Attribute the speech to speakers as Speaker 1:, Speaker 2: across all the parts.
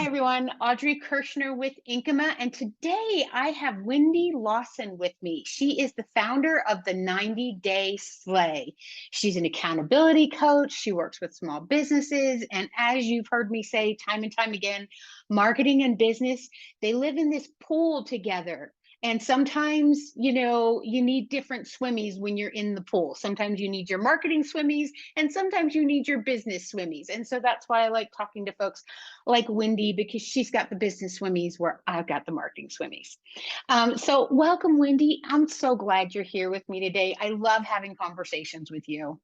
Speaker 1: Hi, everyone. Audrey Kirschner with Inkyma. And today I have Windy Lawson with me. She is the founder of the 90-Day Slay. She's an accountability coach. She works with small businesses. And as you've heard me say time and time again, marketing and business, they live in this pool together. And sometimes, you need different swimmies when you're in the pool. Sometimes you need your marketing swimmies, and sometimes you need your business swimmies. And so that's why I like talking to folks like Windy, because she's got the business swimmies where I've got the marketing swimmies. So welcome, Windy. I'm so glad you're here with me today. I love having conversations with you.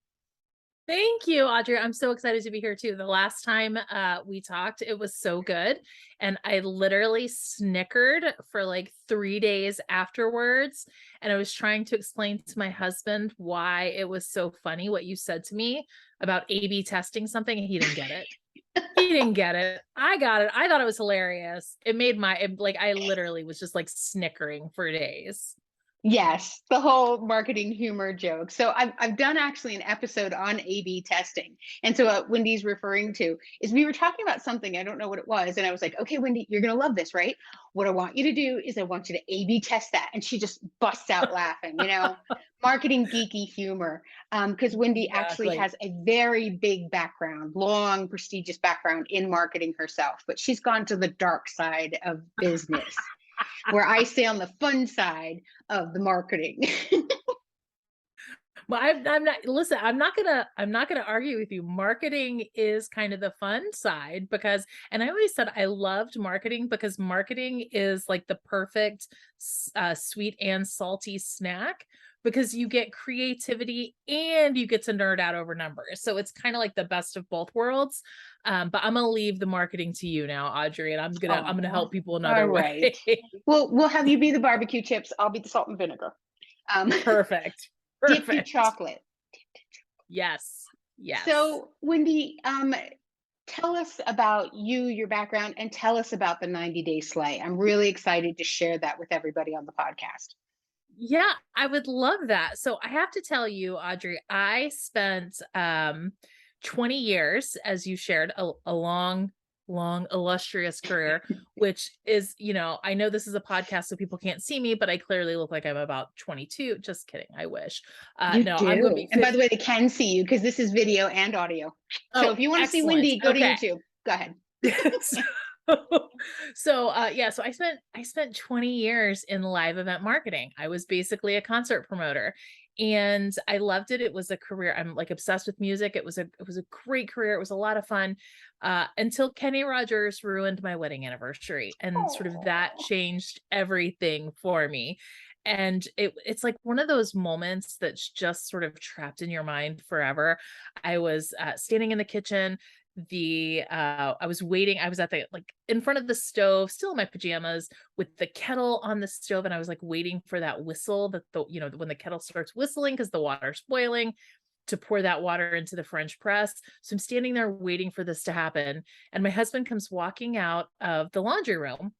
Speaker 2: Thank you, Audrey. I'm so excited to be here too. The last time we talked, it was so good. And I literally snickered for like 3 days afterwards. And I was trying to explain to my husband why it was so funny what you said to me about A/B testing something, and he didn't get it. He didn't get it. I got it. I thought it was hilarious. I literally was just like snickering for days.
Speaker 1: Yes, the whole marketing humor joke. So I've done actually an episode on A/B testing. And so what Wendy's referring to is we were talking about something, I don't know what it was. And I was like, okay, Wendy, you're going to love this, right? What I want you to do is I want you to A/B test that. And she just busts out laughing, marketing geeky humor. Because Wendy actually
Speaker 2: Exactly.
Speaker 1: has a very big background, long, prestigious background in marketing herself, but she's gone to the dark side of business where I stay on the fun side of the marketing.
Speaker 2: Well, I'm not listen, I'm not gonna argue with you. Marketing is kind of the fun side because and I always said I loved marketing because marketing is like the perfect sweet and salty snack because you get creativity and you get to nerd out over numbers. So it's kind of like the best of both worlds. But I'm gonna leave the marketing to you now, Audrey, and I'm gonna
Speaker 1: Oh,
Speaker 2: help people
Speaker 1: all
Speaker 2: another
Speaker 1: right.
Speaker 2: way.
Speaker 1: Well, we'll have you be the barbecue chips. I'll be the salt and vinegar. Um,
Speaker 2: Perfect.
Speaker 1: dipped in
Speaker 2: Perfect.
Speaker 1: chocolate.
Speaker 2: Yes. Yes.
Speaker 1: So, Wendy, tell us about you, your background, and tell us about the 90-Day Slay. I'm really excited to share that with everybody on the podcast.
Speaker 2: Yeah, I would love that. So I have to tell you, Audrey, I spent 20 years, as you shared, a long, long, illustrious career, which is, I know this is a podcast, so people can't see me, but I clearly look like I'm about 22. Just kidding. I wish.
Speaker 1: You
Speaker 2: No, I'm going to
Speaker 1: do.
Speaker 2: be
Speaker 1: And by
Speaker 2: 50.
Speaker 1: the way, they can see you because this is video and audio. So
Speaker 2: Oh,
Speaker 1: if you want to see
Speaker 2: excellent.
Speaker 1: Wendy, go to
Speaker 2: Okay.
Speaker 1: YouTube. Go ahead.
Speaker 2: So so I spent 20 years in live event marketing. I was basically a concert promoter and I loved it. It was a career. I'm like obsessed with music. It was a great career. It was a lot of fun. Until Kenny Rogers ruined my wedding anniversary and sort of that
Speaker 1: Oh.
Speaker 2: changed everything for me. And it's like one of those moments that's just sort of trapped in your mind forever. I was standing in the kitchen, I was waiting, I was at the like in front of the stove still in my pajamas with the kettle on the stove, and I was like waiting for that whistle that when the kettle starts whistling because the water's boiling, to pour that water into the French press. So I'm standing there waiting for this to happen, and my husband comes walking out of the laundry room,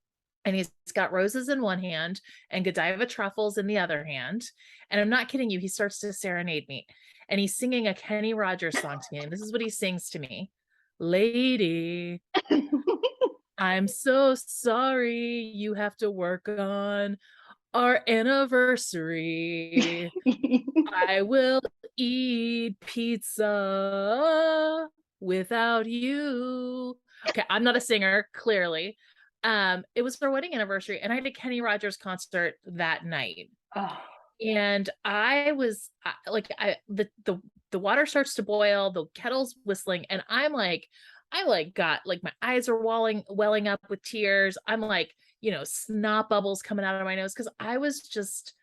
Speaker 2: and he's got roses in one hand and Godiva truffles in the other hand. And I'm not kidding you, he starts to serenade me. And he's singing a Kenny Rogers song to me. And this is what he sings to me. Lady, I'm so sorry you have to work on our anniversary. I will eat pizza without you. Okay, I'm not a singer, clearly. It was our wedding anniversary, and I had a Kenny Rogers concert that night.
Speaker 1: Oh,
Speaker 2: And I was like, the water starts to boil, the kettle's whistling, and I like got like my eyes are welling up with tears. I'm like, snot bubbles coming out of my nose because I was just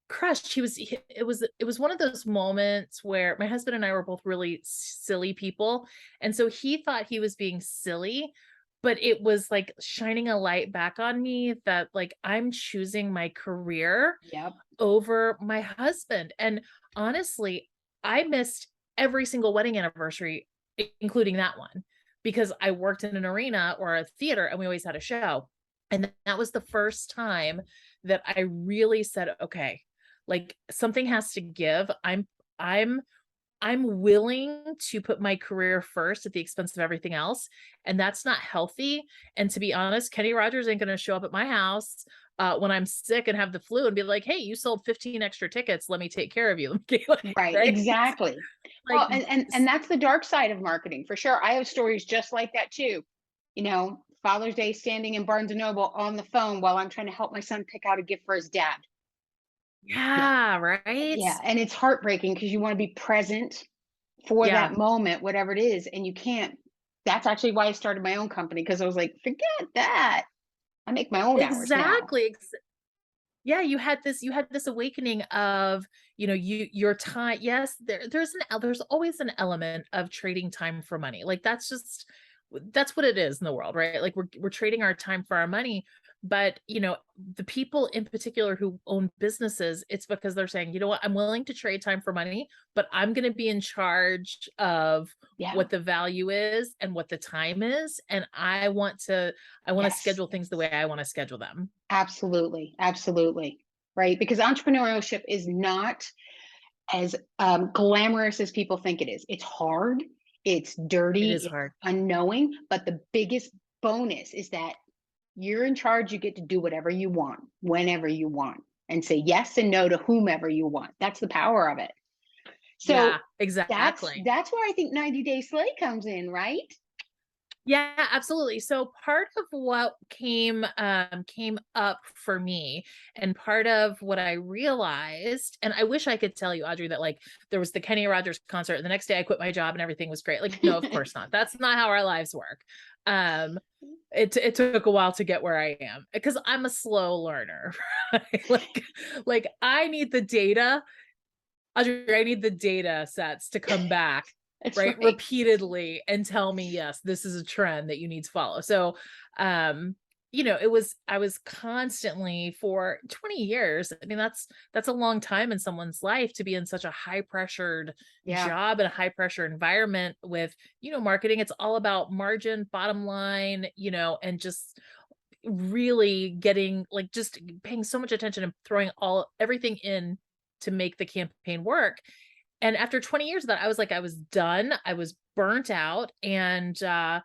Speaker 2: crushed. It was one of those moments where my husband and I were both really silly people. And so he thought he was being silly, but it was like shining a light back on me that like I'm choosing my career
Speaker 1: yep.
Speaker 2: over my husband. And honestly, I missed every single wedding anniversary, including that one, because I worked in an arena or a theater and we always had a show. And that was the first time that I really said, okay, like something has to give. I'm I'm willing to put my career first at the expense of everything else, and that's not healthy. And to be honest, Kenny Rogers ain't gonna show up at my house, when I'm sick and have the flu and be like, "Hey, you sold 15 extra tickets. Let me take care of you." Like,
Speaker 1: Right,
Speaker 2: right?
Speaker 1: exactly.
Speaker 2: Like,
Speaker 1: Well, and that's the dark side of marketing for sure. I have stories just like that too. Father's Day standing in Barnes and Noble on the phone while I'm trying to help my son pick out a gift for his dad. Yeah.
Speaker 2: yeah, right?
Speaker 1: Yeah, and it's heartbreaking because you want to be present for
Speaker 2: Yeah,
Speaker 1: that moment, whatever it is, and you can't. That's actually why I started my own company because I was like, forget that. I make my own hours now.
Speaker 2: exactly. Yeah, you had this awakening of, your time. Yes, there's always an element of trading time for money. Like that's what it is in the world, right? Like we're trading our time for our money. But the people in particular who own businesses, it's because they're saying, you know what, I'm willing to trade time for money, but I'm going to be in charge of
Speaker 1: Yeah.
Speaker 2: what the value is and what the time is. And I want to
Speaker 1: Yes.
Speaker 2: schedule things the way I want to schedule them.
Speaker 1: Absolutely. Absolutely. Right. Because entrepreneurship is not as glamorous as people think it is. It's hard, it's
Speaker 2: It
Speaker 1: dirty,
Speaker 2: is
Speaker 1: it's
Speaker 2: hard.
Speaker 1: unknowing. But the biggest bonus is that you're in charge. You get to do whatever you want, whenever you want, and say yes and no to whomever you want. That's the power of it.
Speaker 2: Yeah,
Speaker 1: So that's
Speaker 2: exactly.
Speaker 1: that's where I think 90-day slay comes in, right?
Speaker 2: Yeah, absolutely. So part of what came up for me, and part of what I realized, and I wish I could tell you, Audrey, that like there was the Kenny Rogers concert and the next day I quit my job and everything was great. Like, no, of course not. That's not how our lives work. Um, it took a while to get where I am because I'm a slow learner. Right? Like I need the data. Audrey, I need the data sets to come back,
Speaker 1: That's
Speaker 2: right,
Speaker 1: right.
Speaker 2: repeatedly and tell me, yes, this is a trend that you need to follow. So, I was constantly for 20 years. I mean, that's a long time in someone's life to be in such a high pressured
Speaker 1: Yeah.
Speaker 2: job and a high pressure environment with, marketing. It's all about margin, bottom line, and just really getting like just paying so much attention and throwing everything in to make the campaign work. And after 20 years of that, I was like, I was done. I was burnt out. And I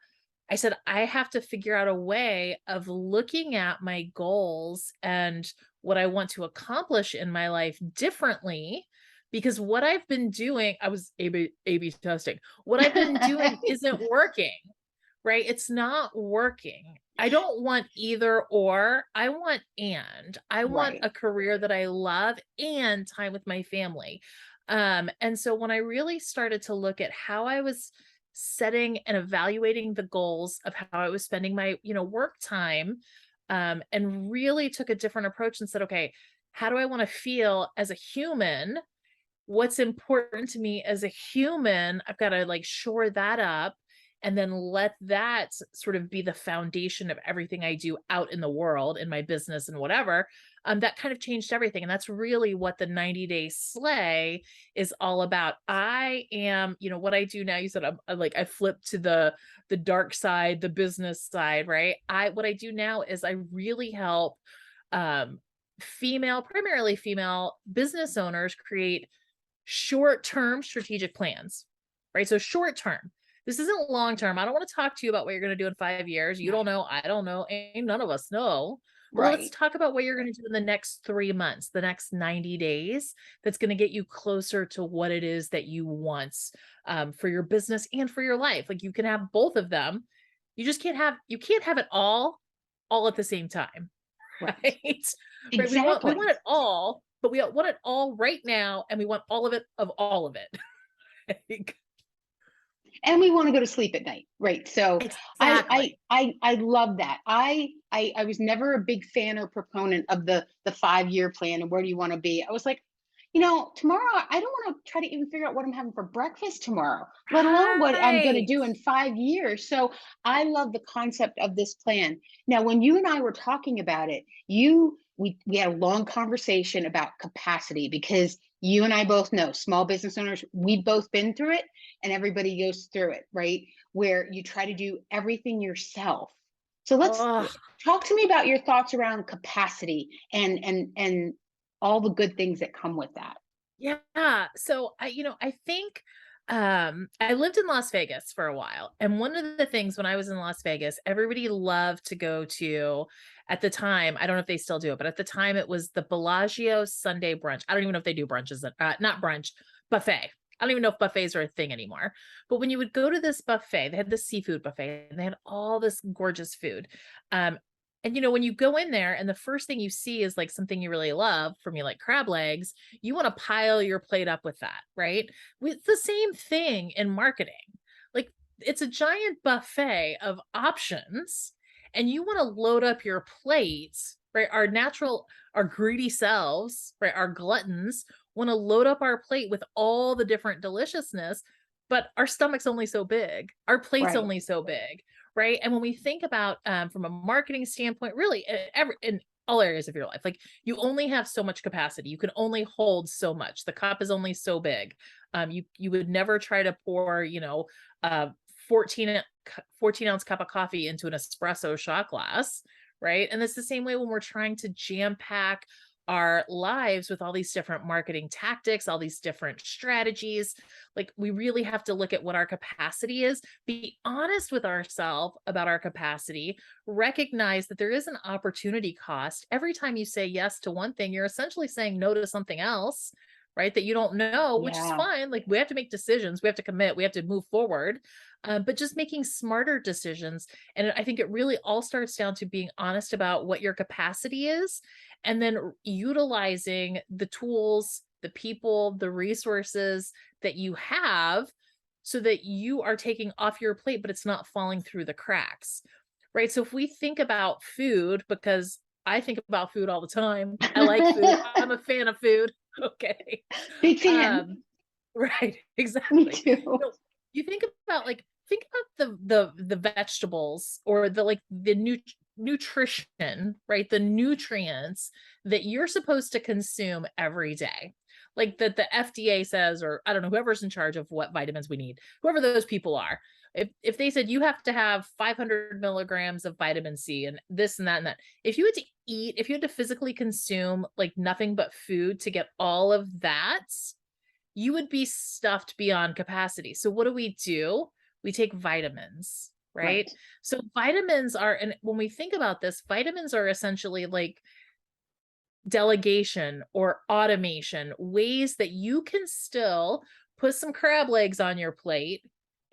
Speaker 2: said, I have to figure out a way of looking at my goals and what I want to accomplish in my life differently. Because what I've been doing, I was A B testing. What I've been doing isn't working, right? It's not working. I don't want either or. I want I want
Speaker 1: Right.
Speaker 2: a career that I love and time with my family. And so when I really started to look at how I was setting and evaluating the goals of how I was spending my, work time, and really took a different approach and said, okay, how do I want to feel as a human? What's important to me as a human? I've got to like shore that up and then let that sort of be the foundation of everything I do out in the world, in my business and whatever. That kind of changed everything. And that's really what the 90-day slay is all about. I am, what I do now, you said I flipped to the dark side, the business side, right? What I do now is I really help primarily female business owners create short-term strategic plans, right? So short term. This isn't long term. I don't want to talk to you about what you're going to do in 5 years. You don't know. I don't know. Ain't none of us know. But let's
Speaker 1: Right.
Speaker 2: talk about what you're going to do in the next 3 months, the next 90 days, that's going to get you closer to what it is that you want, for your business and for your life. Like you can have both of them. You can't have it all at the same time.
Speaker 1: Right.
Speaker 2: Right? Right. We want
Speaker 1: Exactly.
Speaker 2: it all, but we want it all right now, and we want all of it. Like,
Speaker 1: And we want to go to sleep at night, right? So I I
Speaker 2: exactly.
Speaker 1: I love that. I was never a big fan or proponent of the 5-year plan and where do you want to be. I was like, tomorrow I don't want to try to even figure out what I'm having for breakfast tomorrow, let alone what I'm going to
Speaker 2: Right.
Speaker 1: do in 5 years. So I love the concept of this plan. Now, when you and I were talking about it, we had a long conversation about capacity because you and I both know small business owners, we've both been through it and everybody goes through it, right? Where you try to do everything yourself. So let's
Speaker 2: Oh,
Speaker 1: talk to me about your thoughts around capacity and all the good things that come with that.
Speaker 2: yeah. So I think I lived in Las Vegas for a while, and one of the things when I was in Las Vegas, everybody loved to go to, at the time, I don't know if they still do it, but at the time it was the Bellagio Sunday brunch. I don't even know if they do brunches, not brunch, buffet. I don't even know if buffets are a thing anymore. But when you would go to this buffet, they had this seafood buffet and they had all this gorgeous food. Um, and when you go in there and the first thing you see is like something you really love from you, like crab legs, you want to pile your plate up with that, right? It's the same thing in marketing. Like, it's a giant buffet of options, and you want to load up your plates, right? Our greedy selves, right? Our gluttons want to load up our plate with all the different deliciousness, but our stomach's only so big, our plate's
Speaker 1: Right.
Speaker 2: only so big, right? And when we think about, from a marketing standpoint, really, in all areas of your life, like, you only have so much capacity. You can only hold so much. The cup is only so big. You would never try to pour, a 14-ounce cup of coffee into an espresso shot glass, right? And it's the same way when we're trying to jam pack our lives with all these different marketing tactics, all these different strategies. Like, we really have to look at what our capacity is, be honest with ourselves about our capacity, recognize that there is an opportunity cost. Every time you say yes to one thing, you're essentially saying no to something else, right? That you don't know, which is
Speaker 1: Yeah.
Speaker 2: fine. Like, we have to make decisions, we have to commit, we have to move forward. But just making smarter decisions. And I think it really all starts down to being honest about what your capacity is, and then utilizing the tools, the people, the resources that you have, so that you are taking off your plate, but it's not falling through the cracks, right? So if we think about food, because I think about food all the time, I like food, I'm a fan of food. Okay.
Speaker 1: Big fan.
Speaker 2: Um, right,
Speaker 1: Me
Speaker 2: exactly.
Speaker 1: too.
Speaker 2: So you think about the vegetables, or the nutrition, right? The nutrients that you're supposed to consume every day. Like, that the FDA says, or I don't know, whoever's in charge of what vitamins we need, whoever those people are. If they said you have to have 500 milligrams of vitamin C and this and that and that, if you had to if you had to physically consume like nothing but food to get all of that, you would be stuffed beyond capacity. So what do? We take vitamins, right?
Speaker 1: Right.
Speaker 2: So vitamins are, and when we think about this, vitamins are essentially like delegation or automation, ways that you can still put some crab legs on your plate,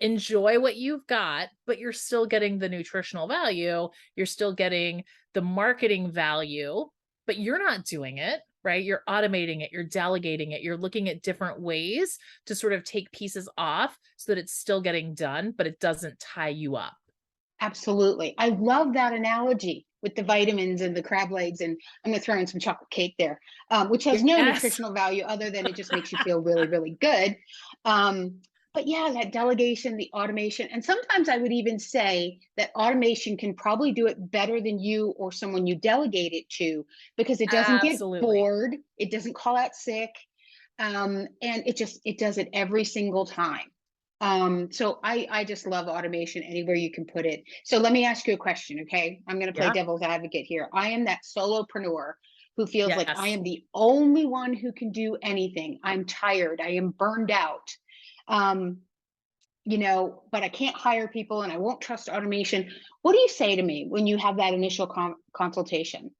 Speaker 2: enjoy what you've got, but you're still getting the nutritional value, you're still getting the marketing value, but you're not doing it, right? You're automating it, you're delegating it, you're looking at different ways to sort of take pieces off so that it's still getting done, but it doesn't tie you up.
Speaker 1: Absolutely. I love that analogy with the vitamins and the crab legs. And I'm going to throw in some chocolate cake there, which has no
Speaker 2: Yes.
Speaker 1: nutritional value other than it just makes you feel really, really good. Um, but yeah, that delegation, the automation. And sometimes I would even say that automation can probably do it better than you or someone you delegate it to, because it doesn't get
Speaker 2: Absolutely.
Speaker 1: bored, it doesn't call out sick, and it does it every single time. So I just love automation anywhere you can put it. So let me ask you a question, okay? I'm going to play
Speaker 2: Yeah.
Speaker 1: devil's advocate here. I am that solopreneur who feels like I
Speaker 2: Yes.
Speaker 1: am the only one who can do anything. I'm tired. I am burned out. Um, but I can't hire people and I won't trust automation. What do you say to me when you have that initial consultation?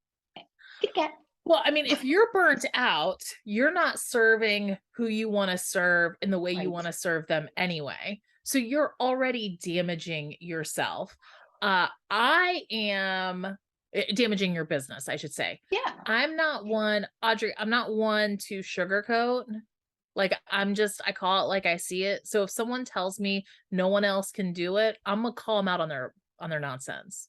Speaker 1: Kit Kat.
Speaker 2: Well, I mean, if you're burnt out, you're not serving who you want to serve in the way you
Speaker 1: Right.
Speaker 2: want to serve them anyway. So you're already damaging yourself. I am damaging your business, I should say.
Speaker 1: Yeah.
Speaker 2: I'm not one, Audrey, I'm not one to sugarcoat. Like, I call it like I see it. So if someone tells me no one else can do it, I'm gonna call them out on their nonsense.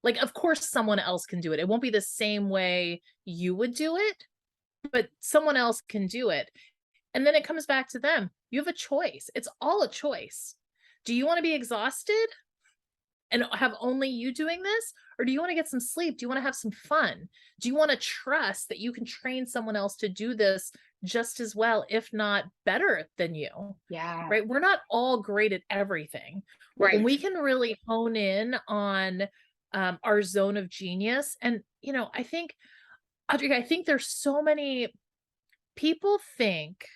Speaker 2: Like, of course someone else can do it. It won't be the same way you would do it, but someone else can do it. And then it comes back to them. You have a choice. It's all a choice. Do you want to be exhausted and have only you doing this? Or do you want to get some sleep? Do you want to have some fun? Do you want to trust that you can train someone else to do this just as well, if not better than you?
Speaker 1: Yeah.
Speaker 2: Right? We're not all great at everything. When
Speaker 1: Right.
Speaker 2: we can really hone in on our zone of genius, and I think, Audrey, I think there's so many people think,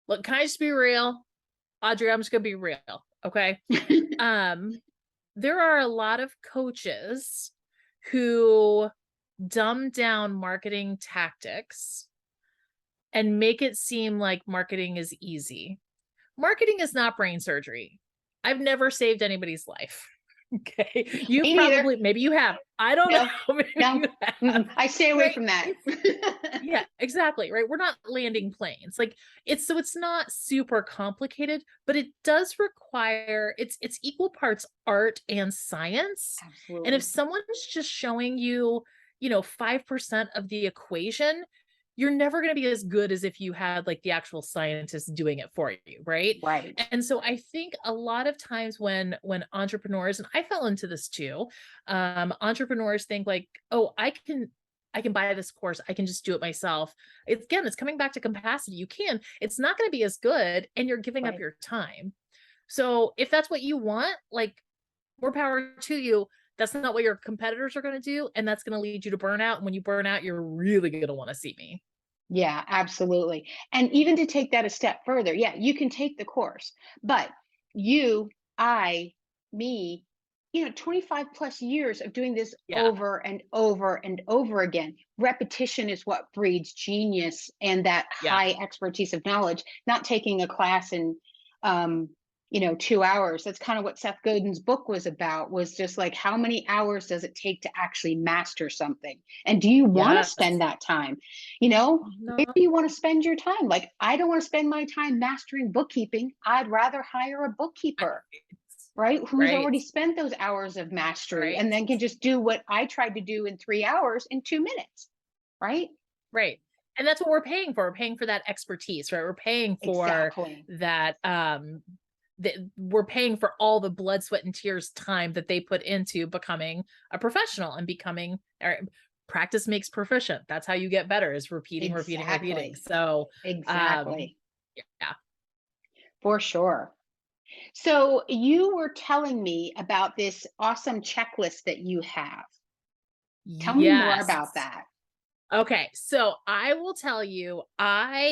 Speaker 2: look, can I just be real? Audrey, I'm just gonna be real, okay? Um, there are a lot of coaches who dumb down marketing tactics and make it seem like marketing is easy. Marketing is not brain surgery. I've never saved anybody's life. Okay. You
Speaker 1: Me neither.
Speaker 2: probably, maybe you have. I don't know.
Speaker 1: No,
Speaker 2: Maybe
Speaker 1: no.
Speaker 2: you have.
Speaker 1: I stay away
Speaker 2: Right.
Speaker 1: from that.
Speaker 2: Yeah, exactly. Right. We're not landing planes. Like it's not super complicated, but it does require it's equal parts art and science. And if
Speaker 1: Absolutely.
Speaker 2: someone's just showing you, 5% of the equation, you're never going to be as good as if you had like the actual scientist doing it for you, right?
Speaker 1: Right.
Speaker 2: And so I think a lot of times when entrepreneurs, and I fell into this too, entrepreneurs think like, oh, I can buy this course. I can just do it myself. It's coming back to capacity. You can. It's not going to be as good and you're giving up
Speaker 1: Right.
Speaker 2: your time. So if that's what you want, like more power to you. That's not what your competitors are going to do and that's going to lead you to burnout. And when you burn out, you're really going to want to see me.
Speaker 1: Yeah, absolutely. And even to take that a step further, yeah, you can take the course, but you, I, me, 25 plus years of doing this
Speaker 2: Yeah.
Speaker 1: over and over and over again. Repetition is what breeds genius and that
Speaker 2: Yeah.
Speaker 1: high expertise of knowledge, not taking a class in um 2 hours. That's kind of what Seth Godin's book was about, was just like, how many hours does it take to actually master something? And do you want to spend
Speaker 2: Yes.
Speaker 1: that time? Where
Speaker 2: No.
Speaker 1: do you want to spend your time? Like, I don't want to spend my time mastering bookkeeping. I'd rather hire a bookkeeper, right? Who's
Speaker 2: Right.
Speaker 1: already spent those hours of mastery and
Speaker 2: Right.
Speaker 1: then can just do what I tried to do in 3 hours in 2 minutes, right?
Speaker 2: Right. And that's what we're paying for. We're paying for that expertise, right? We're paying for
Speaker 1: Exactly.
Speaker 2: that we're paying for all the blood, sweat, and tears time that they put into becoming a professional and becoming or practice makes proficient. That's how you get better is repeating, repeating, repeating.
Speaker 1: Exactly.
Speaker 2: So um
Speaker 1: Exactly.
Speaker 2: yeah.
Speaker 1: For sure. So you were telling me about this awesome checklist that you have. Tell me more
Speaker 2: Yes.
Speaker 1: about that.
Speaker 2: Okay, so I will tell you, the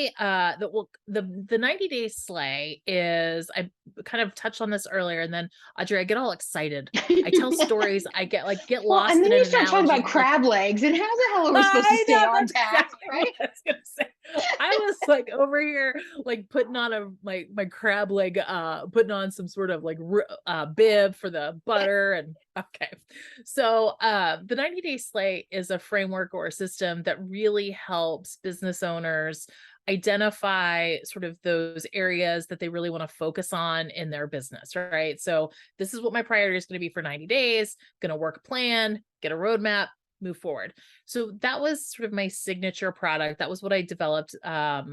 Speaker 2: 90-day sleigh is I kind of touched on this earlier, and then Audrey, I get all excited. I tell stories, I get
Speaker 1: Well, and
Speaker 2: lost
Speaker 1: then
Speaker 2: in an
Speaker 1: you start talking about
Speaker 2: analogy, like
Speaker 1: crab legs, and how the hell are we supposed to
Speaker 2: I
Speaker 1: stay
Speaker 2: know,
Speaker 1: on
Speaker 2: that's
Speaker 1: task,
Speaker 2: exactly what
Speaker 1: right?
Speaker 2: I was gonna say. I was like over here, like putting on my crab leg, putting on some sort of like bib for the butter, and okay. So the 90-day sleigh is a framework or a system that really helps business owners identify sort of those areas that they really want to focus on in their business, right? So this is what my priority is going to be for 90 days, going to work a plan, get a roadmap, move forward. So that was sort of my signature product. That was what I developed about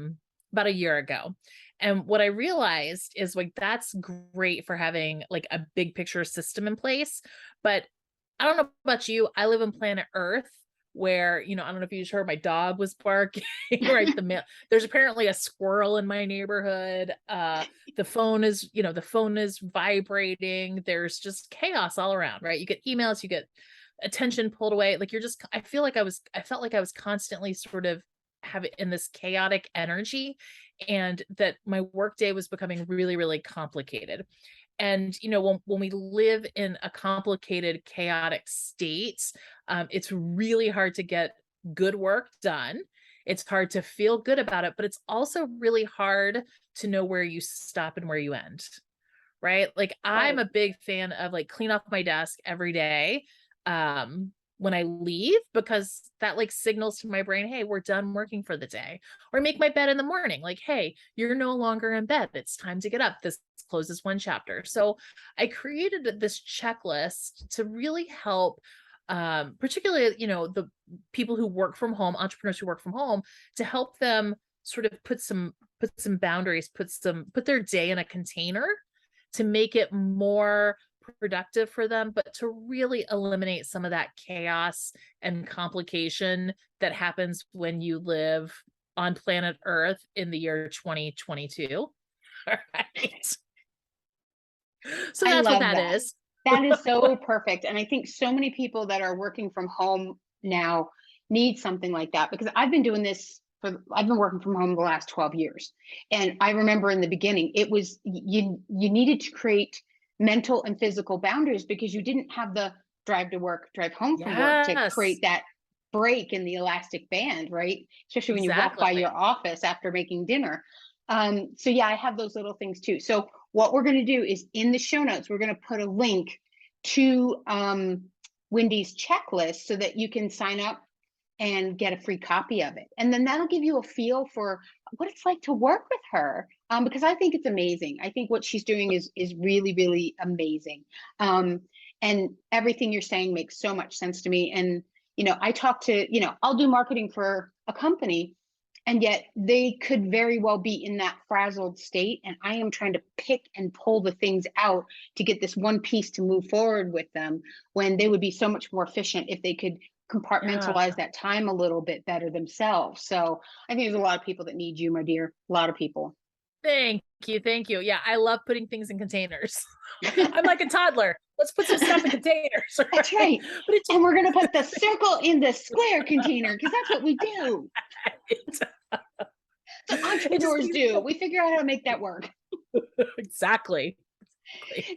Speaker 2: a year ago. And what I realized is like that's great for having like a big picture system in place, but I don't know about you. I live on planet Earth where, I don't know if you just heard my dog was barking, right? There's apparently a squirrel in my neighborhood. The phone is vibrating. There's just chaos all around, right? You get emails, you get attention pulled away. Like I felt like I was constantly sort of have it in this chaotic energy and that my workday was becoming really, really complicated. And when we live in a complicated chaotic state, it's really hard to get good work done. It's hard to feel good about it, but it's also really hard to know where you stop and where you end, right? Like I'm
Speaker 1: Right.
Speaker 2: a big fan of like clean off my desk every day when I leave because that like signals to my brain, hey, we're done working for the day. Or make my bed in the morning, like, hey, you're no longer in bed. It's time to get up. This closes one chapter. So I created this checklist to really help particularly, the people who work from home, entrepreneurs who work from home, to help them sort of put some boundaries, put their day in a container to make it more productive for them, but to really eliminate some of that chaos and complication that happens when you live on planet Earth in the year 2022. All right. So
Speaker 1: I
Speaker 2: that's what
Speaker 1: love
Speaker 2: that
Speaker 1: that.
Speaker 2: is.
Speaker 1: That is so perfect. And I think so many people that are working from home now need something like that, because I've been doing this I've been working from home the last 12 years. And I remember in the beginning, it was, you needed to create mental and physical boundaries because you didn't have the drive to work, drive home from work to
Speaker 2: Yes,
Speaker 1: create that break in the elastic band, right? Especially when you walk by
Speaker 2: exactly.
Speaker 1: your office after making dinner. So yeah, I have those little things too. So what we're going to do is in the show notes, we're going to put a link to Wendy's checklist so that you can sign up and get a free copy of it. And then that'll give you a feel for what it's like to work with her. Because I think it's amazing. I think what she's doing is really, really amazing. And everything you're saying makes so much sense to me. And, I talk to, I'll do marketing for a company, and yet they could very well be in that frazzled state. And I am trying to pick and pull the things out to get this one piece to move forward with them, when they would be so much more efficient if they could
Speaker 2: Yeah.
Speaker 1: compartmentalize that time a little bit better themselves. So I think there's a lot of people that need you, my dear. A lot of people.
Speaker 2: Thank you. Thank you. Yeah, I love putting things in containers. I'm like a toddler. Let's put some stuff in containers,
Speaker 1: That's
Speaker 2: right?
Speaker 1: right.
Speaker 2: But it
Speaker 1: And we're going to put the circle in the square container because that's what we do. That's what
Speaker 2: it just
Speaker 1: entrepreneurs
Speaker 2: makes
Speaker 1: do. We figure out how to make that work.
Speaker 2: exactly.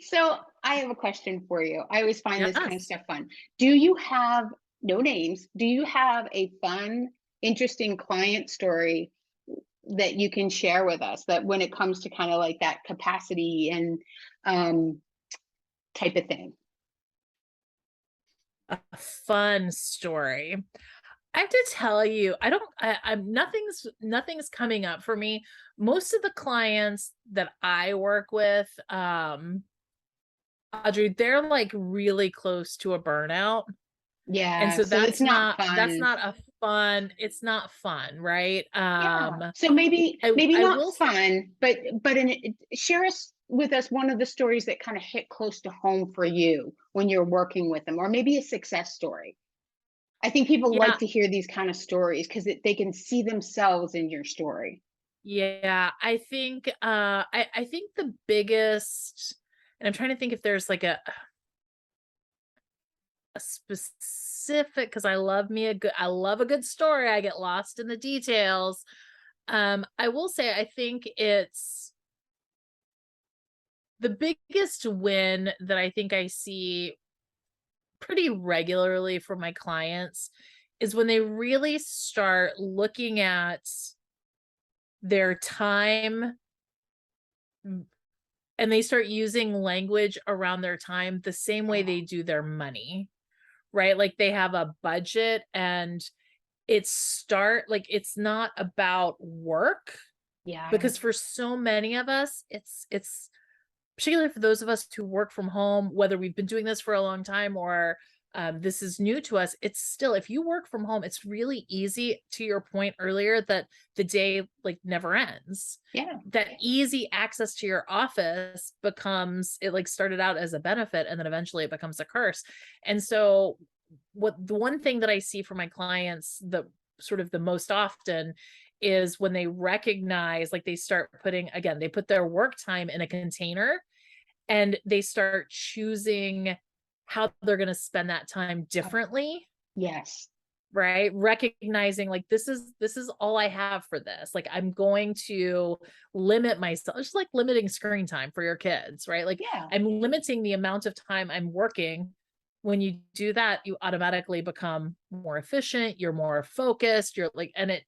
Speaker 1: So I have a question for you. I always find this kind of
Speaker 2: Yes.
Speaker 1: stuff fun. Do you have, no names, do you have a fun, interesting client story that you can share with us, that when it comes to kind of like that capacity and um, type of thing?
Speaker 2: A fun story. I have to tell you, I'm nothing's coming up for me. Most of the clients that I work with, Audrey, they're like really close to a burnout. And
Speaker 1: Yeah,
Speaker 2: so
Speaker 1: so it's not
Speaker 2: that's
Speaker 1: fun.
Speaker 2: not a fun, it's not fun, right?
Speaker 1: Yeah. So maybe
Speaker 2: I
Speaker 1: not
Speaker 2: will
Speaker 1: fun, but share us with us one of the stories that kind of hit close to home for you when you're working with them, or maybe a success story. I think people like
Speaker 2: yeah,
Speaker 1: to hear these kind of stories because they can see themselves in your story.
Speaker 2: yeah, I think the biggest, and I'm trying to think if there's like a specific, because I love a good story. I get lost in the details. I will say I think it's the biggest win that I think I see pretty regularly for my clients is when they really start looking at their time, and they start using language around their time the same way
Speaker 1: Oh,
Speaker 2: they do their money, right? Like they have a budget, and it's not about work,
Speaker 1: yeah.
Speaker 2: because for so many of us it's particularly for those of us who work from home, whether we've been doing this for a long time or this is new to us, it's still, if you work from home, it's really easy, to your point earlier, that the day like never ends.
Speaker 1: Yeah.
Speaker 2: That easy access to your office becomes, it like started out as a benefit and then eventually it becomes a curse. And so what the one thing that I see for my clients, the sort of the most often, is when they recognize, like they start putting, again, they put their work time in a container and they start choosing how they're going to spend that time
Speaker 1: Oh,
Speaker 2: differently,
Speaker 1: yes.
Speaker 2: right? Recognizing like this is all I have for this. Like I'm going to limit myself, just like limiting screen time for your kids, right? Like
Speaker 1: Yeah.
Speaker 2: I'm limiting the amount of time I'm working. When you do that, you automatically become more efficient, you're more focused, you're like, and it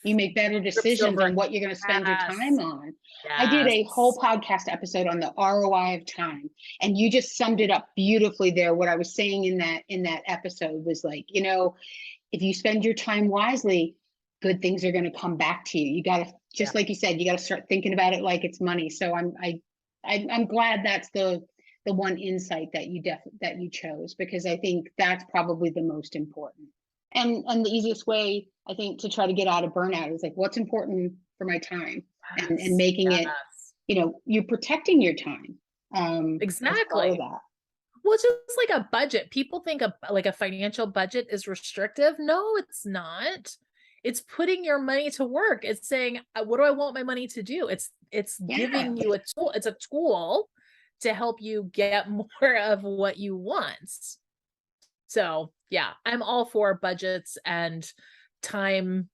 Speaker 1: You make better
Speaker 2: trips
Speaker 1: decisions
Speaker 2: over.
Speaker 1: on what you're going to spend your time
Speaker 2: Yes.
Speaker 1: on. I did
Speaker 2: Yes.
Speaker 1: a whole podcast episode on the ROI of time, and you just summed it up beautifully there. What I was saying in that episode was like, if you spend your time wisely, good things are going to come back to you. You got to,
Speaker 2: Yeah.
Speaker 1: just like you said, you got to start thinking about it like it's money. So I'm glad that's the one insight that that you chose, because I think that's probably the most important. And the easiest way I think to try to get out of burnout is like, what's important for my time, and
Speaker 2: Yes.
Speaker 1: making it,
Speaker 2: Yes.
Speaker 1: you're protecting your time as part of
Speaker 2: Exactly.
Speaker 1: that.
Speaker 2: Well, it's just like a budget. People think like a financial budget is restrictive. No, it's not. It's putting your money to work. It's saying, what do I want my money to do? It's
Speaker 1: Yeah.
Speaker 2: giving you a tool. It's a tool to help you get more of what you want. So yeah, I'm all for budgets and time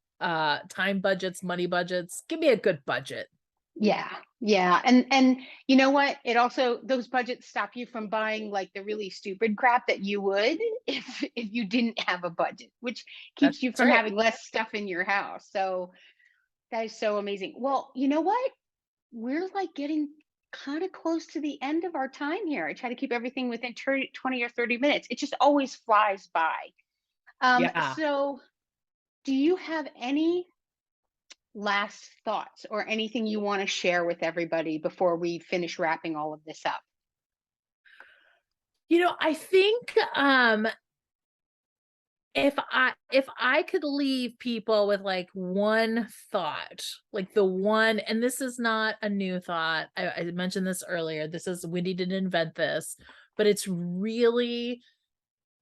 Speaker 2: time budgets, money budgets. Give me a good budget.
Speaker 1: Yeah. Yeah. And you know what? It also, those budgets stop you from buying like the really stupid crap that you would if you didn't have a budget, which
Speaker 2: That's
Speaker 1: keeps you from
Speaker 2: right.
Speaker 1: having less stuff in your house. So that is so amazing. Well, you know what? We're like getting kind of close to the end of our time here. I try to keep everything within 20 or 30 minutes. It just always flies by.
Speaker 2: Yeah.
Speaker 1: So do you have any last thoughts or anything you want to share with everybody before we finish wrapping all of this up?
Speaker 2: I think if I could leave people with like one thought, like the one, and this is not a new thought. I mentioned this earlier. Wendy didn't invent this, but it's really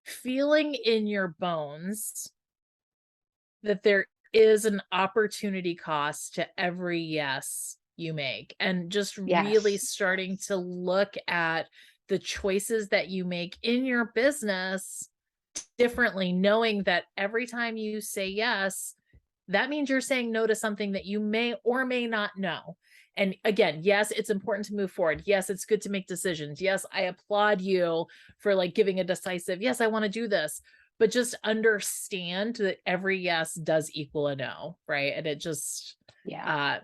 Speaker 2: feeling in your bones that there is an opportunity cost to every yes you make, and just really
Speaker 1: Yes.
Speaker 2: starting to look at the choices that you make in your business differently, knowing that every time you say yes, that means you're saying no to something that you may or may not know. And again, yes, it's important to move forward. Yes, it's good to make decisions. Yes, I applaud you for like giving a decisive, yes, I want to do this. But just understand that every yes does equal a no, right? And it just,
Speaker 1: Yeah.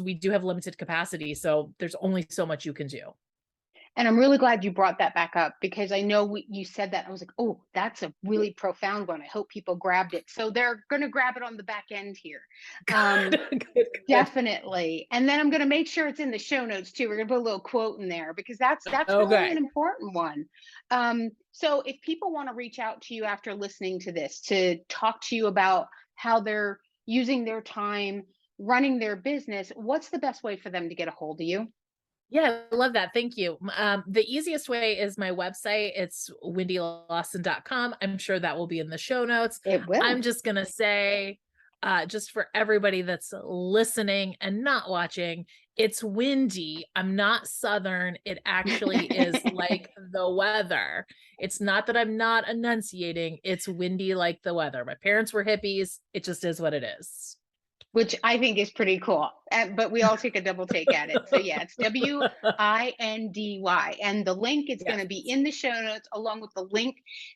Speaker 2: we do have limited capacity. So there's only so much you can do.
Speaker 1: And I'm really glad you brought that back up because I know you said that. I was like, oh, that's a really profound one. I hope people grabbed it. So they're going to grab it on the back end here. Um,
Speaker 2: Good, good, good.
Speaker 1: Definitely. And then I'm going to make sure it's in the show notes too. We're going to put a little quote in there because that's really
Speaker 2: Okay.
Speaker 1: an important one. So if people want to reach out to you after listening to this to talk to you about how they're using their time running their business, what's the best way for them to get a hold of you?
Speaker 2: Yeah, I love that. Thank you. The easiest way is my website. It's windylawson.com. I'm sure that will be in the show notes.
Speaker 1: It
Speaker 2: I'm
Speaker 1: will.
Speaker 2: just going to say, just for everybody that's listening and not watching, it's windy. I'm not Southern. It actually is like the weather. It's not that I'm not enunciating, it's windy like the weather. My parents were hippies. It just is what it is.
Speaker 1: Which I think is pretty cool. But we all take a double take at it. So yeah, it's WINDY. And the link is going
Speaker 2: Yes.
Speaker 1: to be in the show notes along with the link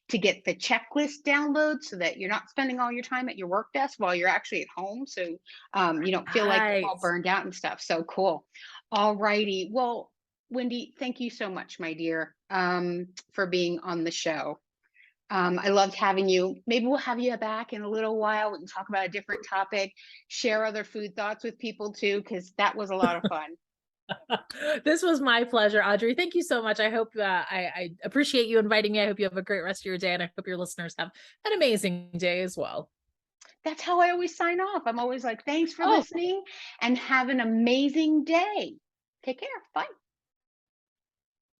Speaker 1: to get the checklist download so that you're not spending all your time at your work desk while you're actually at home. So you don't feel like
Speaker 2: Right.
Speaker 1: all burned out and stuff. So cool. All righty. Well, Wendy, thank you so much, my dear, for being on the show. I loved having you. Maybe we'll have you back in a little while. We can talk about a different topic, share other food thoughts with people too, because that was a lot of fun.
Speaker 2: This was my pleasure, Audrey. Thank you so much. I hope I appreciate you inviting me. I hope you have a great rest of your day, and I hope your listeners have an amazing day as well.
Speaker 1: That's how I always sign off. I'm always like, thanks for
Speaker 2: Oh,
Speaker 1: listening and have an amazing day. Take care. Bye.